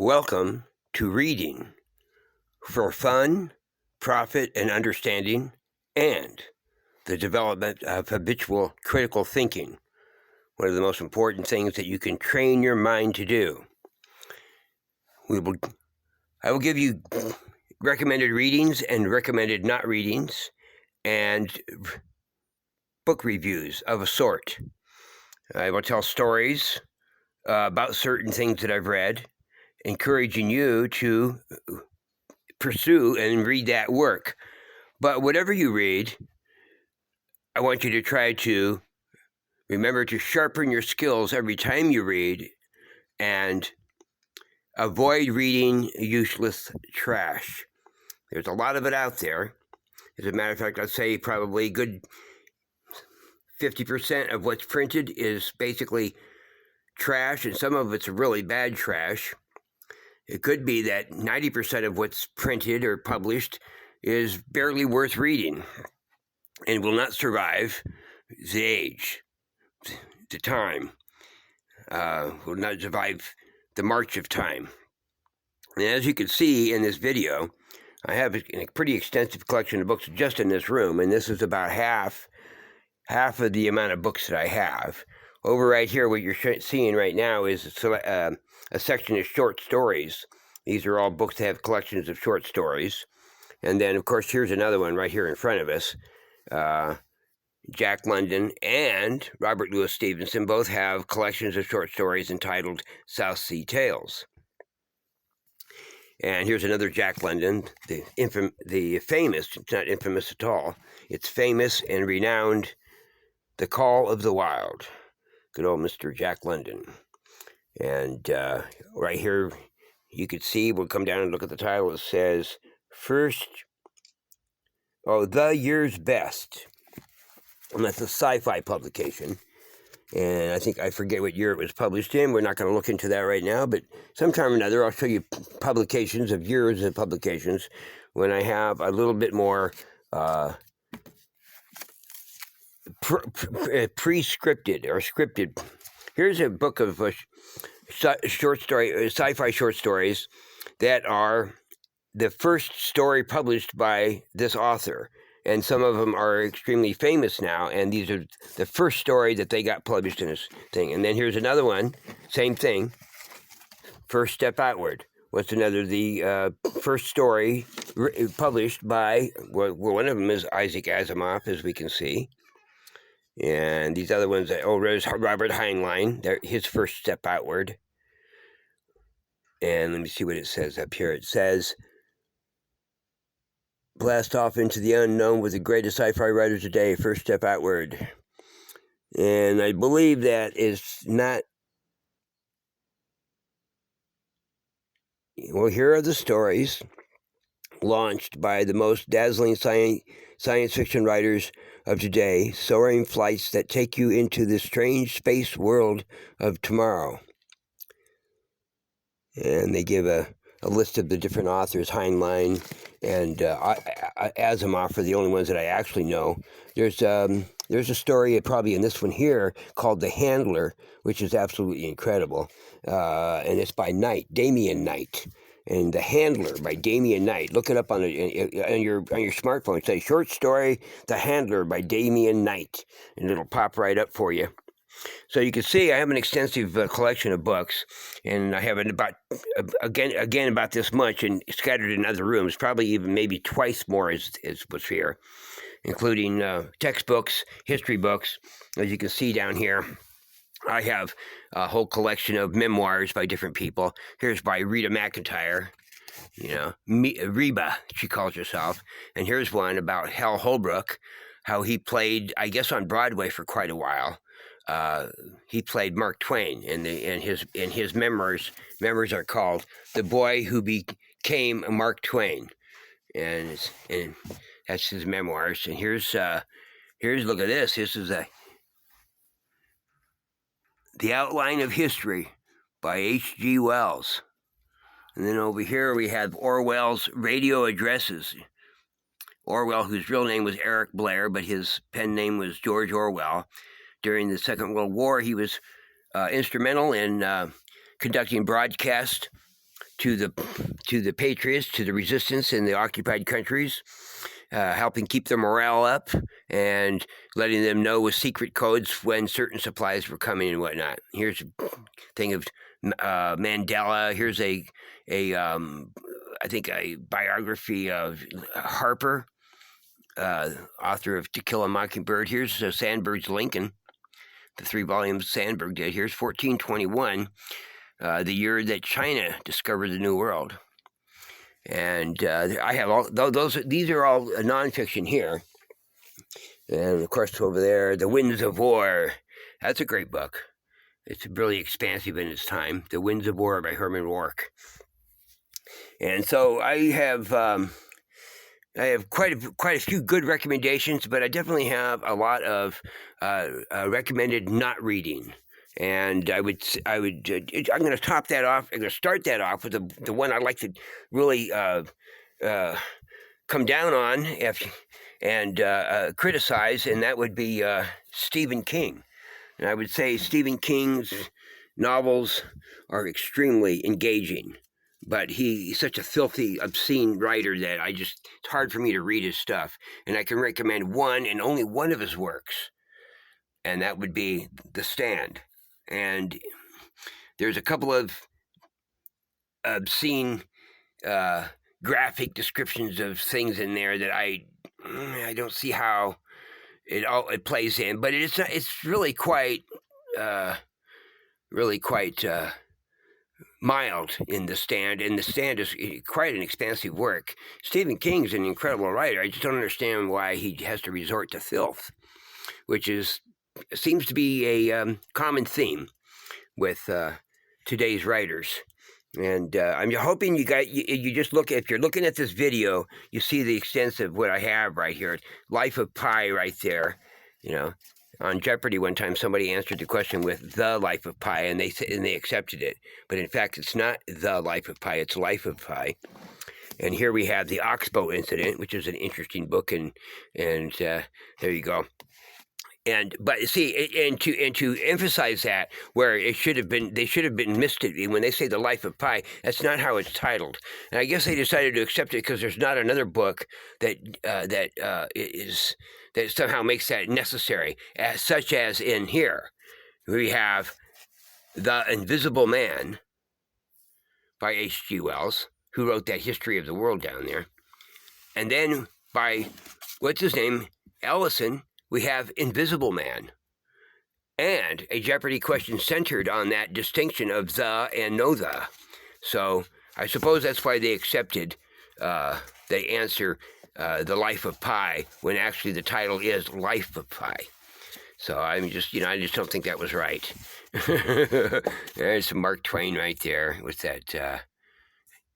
Welcome to Reading for Fun, Profit, and Understanding, and the development of habitual critical thinking, one of the most important things that you can train your mind to do. I will give you recommended readings and recommended not readings and book reviews of a sort. I will tell stories about certain things that I've read, encouraging you to pursue and read that work. But whatever you read, I want you to try to remember to sharpen your skills every time you read and avoid reading useless trash. There's a lot of it out there. As a matter of fact, I'd say probably good 50% of what's printed is basically trash, and some of it's really bad trash. It could be that 90% of what's printed or published is barely worth reading and will not survive the age, the time, will not survive the march of time. And as you can see in this video, I have a pretty extensive collection of books just in this room, and this is about half of the amount of books that I have. Over right here, what you're seeing right now is a section of short stories. These are all books that have collections of short stories. And then, of course, here's another one right here in front of us. Jack London and Robert Louis Stevenson both have collections of short stories entitled South Sea Tales. And here's another Jack London, the famous, it's not infamous at all, it's famous and renowned, The Call of the Wild. Good old Mr. Jack London. And right here, you could see, we'll come down and look at the title, it says, The Year's Best. And that's a sci-fi publication. And I forget what year it was published in. We're not going to look into that right now, but sometime or another I'll show you publications of years of publications when I have a little bit more pre-scripted or scripted. Here's a book of sci-fi short stories that are the first story published by this author. And some of them are extremely famous now, and these are the first story that they got published in this thing. And then here's another one, same thing, First Step Outward. What's another? The first story published by, one of them is Isaac Asimov, as we can see. And these other ones, Robert Heinlein, his First Step Outward. And let me see what it says up here. It says, blast off into the unknown with the greatest sci-fi writers today, First Step Outward. And I believe that is not... Well, here are the stories launched by the most dazzling science fiction writers of today, soaring flights that take you into the strange space world of tomorrow. And they give a list of the different authors, Heinlein and Asimov are the only ones that I actually know. There's a story, probably in this one here, called The Handler, which is absolutely incredible. And it's by Damian Knight. And The Handler by Damian Knight. Look it up on your smartphone. Say, short story, The Handler by Damian Knight. And it'll pop right up for you. So you can see I have an extensive collection of books, and I have about this much, and scattered in other rooms, probably even maybe twice more as what's here, including textbooks, history books. As you can see down here, I have a whole collection of memoirs by different people. Here's by Rita McEntire, Reba, she calls herself, and here's one about Hal Holbrook, how he played, I guess, on Broadway for quite a while. He played Mark Twain, and his memoirs are called "The Boy Who Became Mark Twain," and that's his memoirs. And here's look at this. This is The Outline of History by H.G. Wells. And then over here we have Orwell's Radio Addresses. Orwell, whose real name was Eric Blair, but his pen name was George Orwell. During the Second World War, he was instrumental in conducting broadcasts to the patriots, to the resistance in the occupied countries, helping keep their morale up and letting them know with secret codes when certain supplies were coming and whatnot. Here's a thing of Mandela. Here's I think a biography of Harper, author of To Kill a Mockingbird. Here's Sandberg's Lincoln, the 3 volumes Sandberg did. Here's 1421, the year that China discovered the New World. And I have all those. These are all nonfiction here. And of course, over there, The Winds of War. That's a great book. It's really expansive in its time. The Winds of War by Herman Rourke. And so I have quite a few good recommendations, but I definitely have a lot of recommended not reading. And I'm going to top that off. I'm going to start that off with the one I'd like to really come down on and criticize, and that would be Stephen King. And I would say Stephen King's novels are extremely engaging, but he's such a filthy, obscene writer that it's hard for me to read his stuff. And I can recommend one and only one of his works, and that would be The Stand. And there's a couple of obscene, graphic descriptions of things in there that I don't see how it plays in, but it's really quite mild in The Stand, and The Stand is quite an expansive work. Stephen King's an incredible writer. I just don't understand why he has to resort to filth, which seems to be a common theme with today's writers. And I'm hoping you just look, if you're looking at this video, you see the extent of what I have right here. Life of Pi right there. On Jeopardy one time somebody answered the question with The Life of Pi, and they accepted it. But in fact, it's not The Life of Pi, it's Life of Pi. And here we have the Oxbow Incident, which is an interesting book, and there you go. But see, and to emphasize that, where they should have been missed it when they say The Life of Pi. That's not how it's titled, and I guess they decided to accept it because there's not another book that somehow makes that necessary, such as in here we have The Invisible Man by H.G. Wells, who wrote that History of the World down there, and then by what's his name, Ellison. We have Invisible Man, and a Jeopardy question centered on that distinction of the and no the. So I suppose that's why they accepted the answer, The Life of Pi, when actually the title is Life of Pi. So I just don't think that was right. There's some Mark Twain right there with that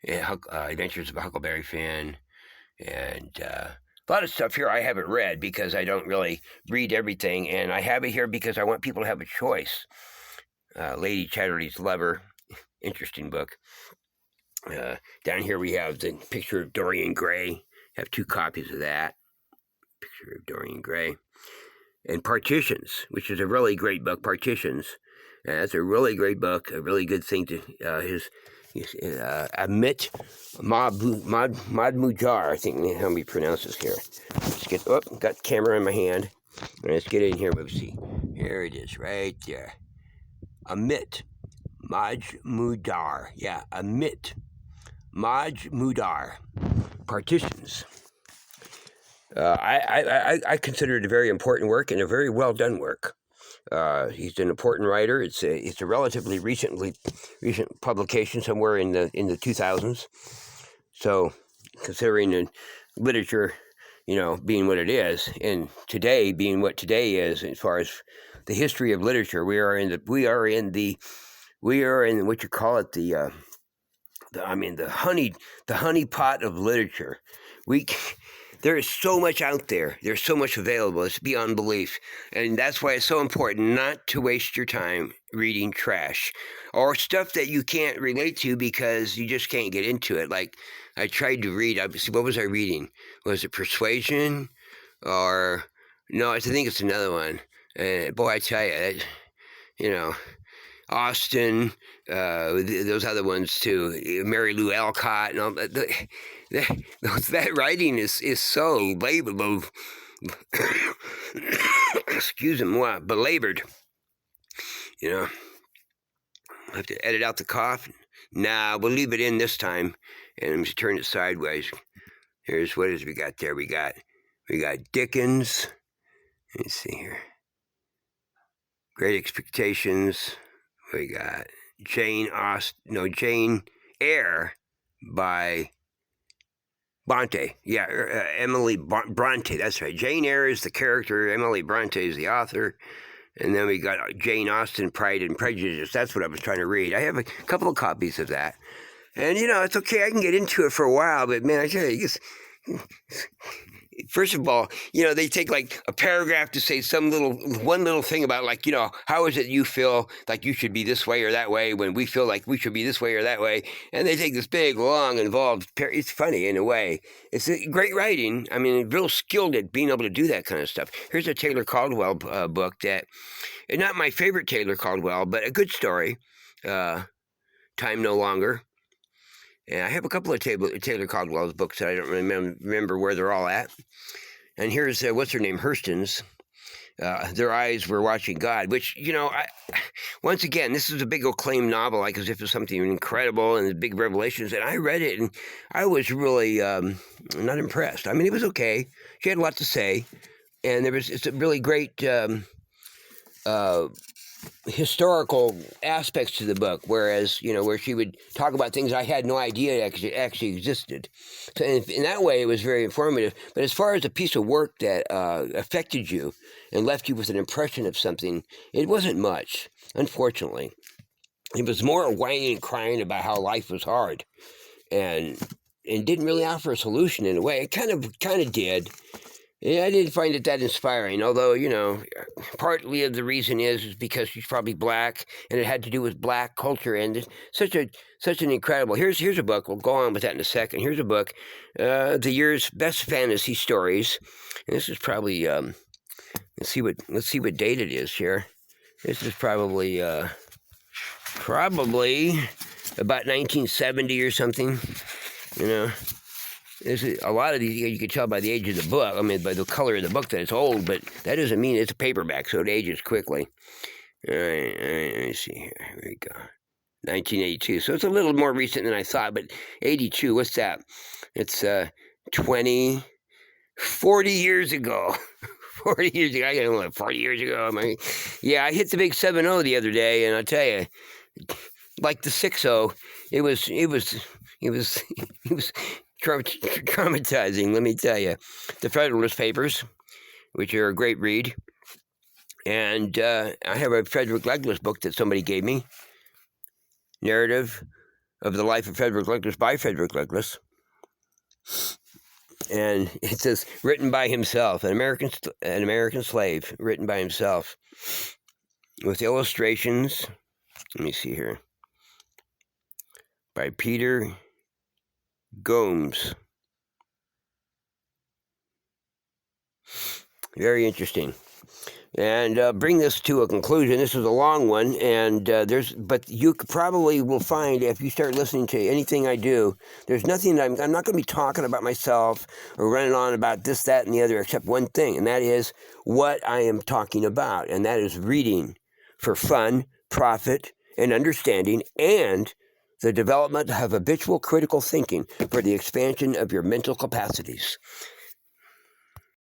Adventures of a Huckleberry Finn, and a lot of stuff here I haven't read because I don't really read everything, and I have it here because I want people to have a choice. Lady Chatterley's Lover, interesting book. Down here we have the picture of Dorian Gray. I have 2 copies of that. Picture of Dorian Gray. And Partitions, which is a really great book, Partitions. That's a really great book, a really good thing to Amit Madmujar, I think how we pronounce this here. Let's got the camera in my hand. Let's get in here. Let's see. Here it is, right there. Amit Madmudar. Yeah, Amit Madmudar. Partitions. I consider it a very important work and a very well done work. He's an important writer. It's a relatively recent publication, somewhere in the 2000s. So, considering the literature, being what it is, and today being what today is, as far as the history of literature, we are in what you call it, the honey pot of literature. There is so much out there. There's so much available. It's beyond belief. And that's why it's so important not to waste your time reading trash or stuff that you can't relate to because you just can't get into it. Like I tried to read, what was I reading? Was it Persuasion? No, I think it's another one. Boy, I tell you, Austen, those other ones too, Mary Lou Alcott, and all that. That writing is so labored, excuse me, belabored. You know, I have to edit out the cough. Nah, we'll leave it in this time, and I'm just turn it sideways. Here's what is we got there. We got Dickens. Let's see here. Great Expectations. We got Jane Eyre by Bronte. Yeah, Emily Bronte. That's right. Jane Eyre is the character. Emily Bronte is the author. And then we got Jane Austen, Pride and Prejudice. That's what I was trying to read. I have a couple of copies of that. And, it's okay. I can get into it for a while. But, man, I tell you, first of all, they take like a paragraph to say one little thing about like, how is it you feel like you should be this way or that way when we feel like we should be this way or that way. And they take this big, long, involved, it's funny in a way. It's great writing. I mean, real skilled at being able to do that kind of stuff. Here's a Taylor Caldwell book that, not my favorite Taylor Caldwell, but a good story, Time No Longer. And I have a couple of Taylor Caldwell's books that I don't remember where they're all at. And here's, what's her name, Hurston's. Their Eyes Were Watching God, which, once again, this is a big acclaimed novel, like as if it's something incredible and big revelations. And I read it, and I was really not impressed. I mean, it was okay. She had a lot to say. And it's a really great historical aspects to the book, whereas, where she would talk about things I had no idea actually existed. So in that way, it was very informative. But as far as a piece of work that affected you and left you with an impression of something, it wasn't much, unfortunately. It was more whining and crying about how life was hard and didn't really offer a solution in a way. It kind of did. Yeah, I didn't find it that inspiring, although, partly of the reason is because she's probably black, and it had to do with black culture, and it's such an incredible. Here's a book. We'll go on with that in a second. Here's a book, the year's best fantasy stories. And this is probably let's see what date it is here. This is probably about 1970 or something. A lot of these, you can tell by the age of the book, I mean, by the color of the book that it's old, but that doesn't mean it's a paperback, so it ages quickly. All right, let me see here. Here we go. 1982. So it's a little more recent than I thought, but 82, what's that? It's 40 years ago. 40 years ago. I don't know, 40 years ago. I hit the big 7-0 the other day, and I'll tell you, like the 6-0, it was traumatizing, let me tell you. The Federalist Papers, which are a great read. And I have a Frederick Douglass book that somebody gave me. Narrative of the Life of Frederick Douglass by Frederick Douglass. And it says, written by himself, an American slave, written by himself. With illustrations, let me see here, by Peter Gomes. Very interesting. And bring this to a conclusion. This is a long one, and but you probably will find if you start listening to anything I do, there's nothing I'm not going to be talking about myself or running on about this, that, and the other, except one thing, and that is what I am talking about, and that is reading for fun, profit, and understanding, and the development of habitual critical thinking for the expansion of your mental capacities.